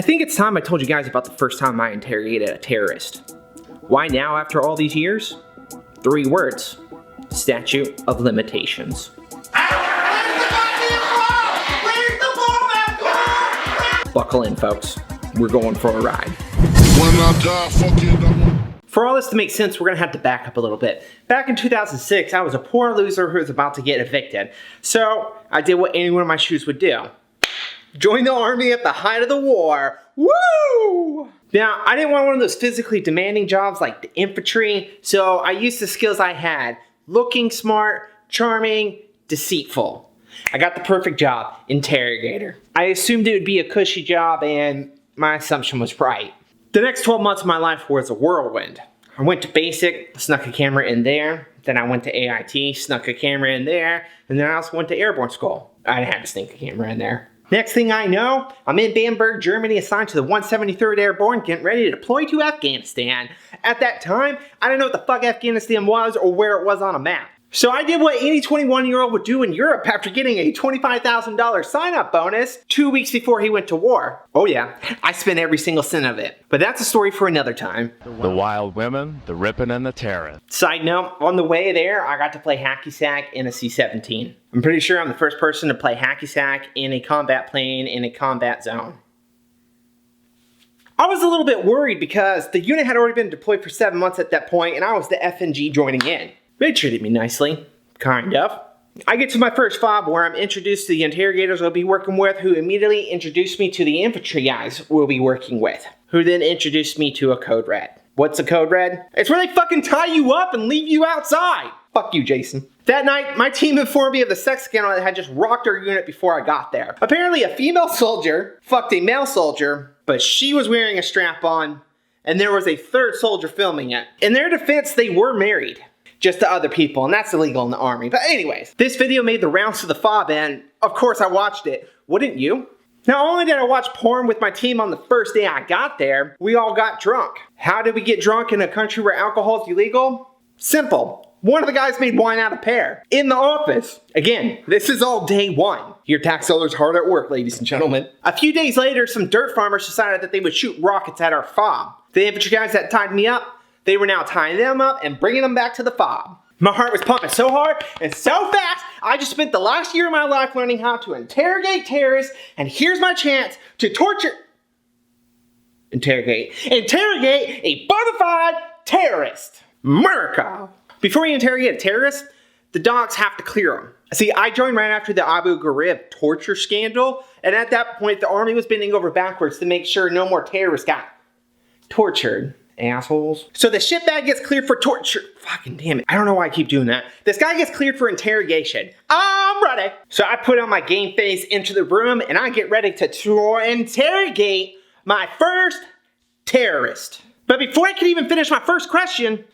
I think it's time I told you guys about the first time I interrogated a terrorist. Why now after all these years? 3 words. Statute of limitations. Buckle in, folks. We're going for a ride. For all this to make sense, we're going to have to back up a little bit. Back in 2006, I was a poor loser who was about to get evicted. So I did what anyone in my shoes would do. Joined the army at the height of the war. Woo! Now, I didn't want one of those physically demanding jobs like the infantry, so I used the skills I had. Looking smart, charming, deceitful. I got the perfect job, interrogator. I assumed it would be a cushy job, and my assumption was right. The next 12 months of my life was a whirlwind. I went to basic, snuck a camera in there. Then I went to AIT, snuck a camera in there. And then I also went to airborne school. I had to sneak a camera in there. Next thing I know, I'm in Bamberg, Germany, assigned to the 173rd Airborne, getting ready to deploy to Afghanistan. At that time, I didn't know what the fuck Afghanistan was or where it was on a map. So I did what any 21-year-old would do in Europe after getting a $25,000 sign-up bonus 2 weeks before he went to war. Oh yeah, I spent every single cent of it. But that's a story for another time. The wild women, the ripping, and the tearing. Side note, on the way there, I got to play hacky sack in a C-17. I'm pretty sure I'm the first person to play hacky sack in a combat plane in a combat zone. I was a little bit worried because the unit had already been deployed for 7 months at that point, and I was the FNG joining in. They treated me nicely, kind of. I get to my first fob where I'm introduced to the interrogators I'll be working with, who immediately introduced me to the infantry guys we'll be working with, who then introduced me to a code red. What's a code red? It's where they fucking tie you up and leave you outside. Fuck you, Jason. That night, my team informed me of the sex scandal that had just rocked our unit before I got there. Apparently, a female soldier fucked a male soldier, but she was wearing a strap-on, and there was a third soldier filming it. In their defense, they were married. Just to other people, and that's illegal in the army. But anyways, this video made the rounds to the fob, and of course I watched it. Wouldn't you? Not only did I watch porn with my team on the first day I got there, we all got drunk. How did we get drunk in a country where alcohol is illegal? Simple. One of the guys made wine out of pear. In the office. Again, this is all day 1. Your tax dollars hard at work, ladies and gentlemen. A few days later, some dirt farmers decided that they would shoot rockets at our fob. The infantry guys that tied me up, they were now tying them up and bringing them back to the fob. My heart was pumping so hard and so fast, I just spent the last year of my life learning how to interrogate terrorists, and here's my chance to interrogate a bona fide terrorist. America. Before you interrogate a terrorist, the docs have to clear them. See, I joined right after the Abu Ghraib torture scandal, and at that point, the army was bending over backwards to make sure no more terrorists got tortured. Assholes. So the shitbag gets cleared for torture. Fucking damn it. I don't know why I keep doing that. This guy gets cleared for interrogation. I'm ready. So I put on my game face into the room and I get ready to interrogate my first terrorist. But before I can even finish my first question,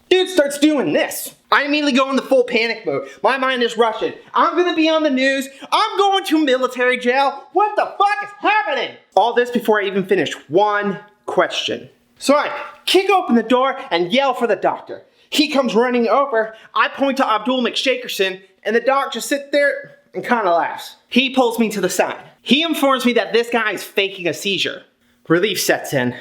dude starts doing this. I immediately go into full panic mode. My mind is rushing. I'm gonna be on the news. I'm going to military jail. What the fuck is happening? All this before I even finish one question. So I kick open the door and yell for the doctor. He comes running over. I point to Abdul McShakerson, and the doc just sits there and kind of laughs. He pulls me to the side. He informs me that this guy is faking a seizure. Relief sets in,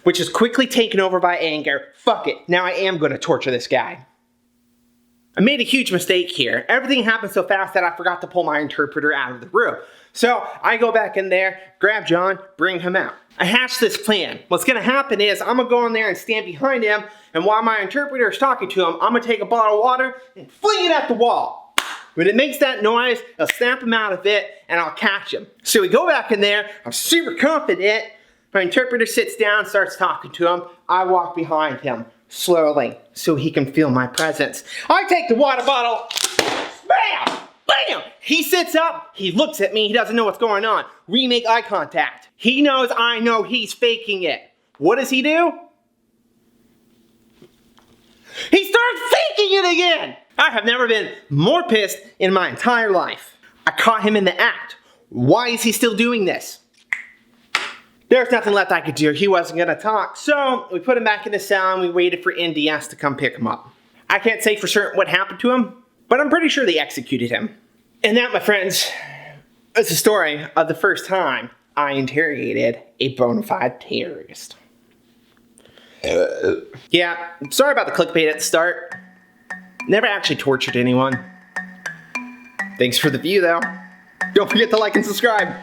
which is quickly taken over by anger. Fuck it, now I am going to torture this guy. I made a huge mistake here. Everything happened so fast that I forgot to pull my interpreter out of the room. So I go back in there, grab John, bring him out. I hatched this plan. What's gonna happen is I'm gonna go in there and stand behind him, and while my interpreter is talking to him, I'm gonna take a bottle of water and fling it at the wall. When it makes that noise, I'll snap him out of it and I'll catch him. So we go back in there, I'm super confident. My interpreter sits down, starts talking to him. I walk behind him slowly so he can feel my presence. I take the water bottle, bam! Bam! He sits up, he looks at me, he doesn't know what's going on. We make eye contact. He knows I know he's faking it. What does he do? He starts faking it again! I have never been more pissed in my entire life. I caught him in the act. Why is he still doing this? There's nothing left I could do. He wasn't gonna talk. So we put him back in the cell and we waited for NDS to come pick him up. I can't say for certain what happened to him, but I'm pretty sure they executed him. And that, my friends, is the story of the first time I interrogated a bona fide terrorist. Yeah, sorry about the clickbait at the start. Never actually tortured anyone. Thanks for the view, though. Don't forget to like and subscribe.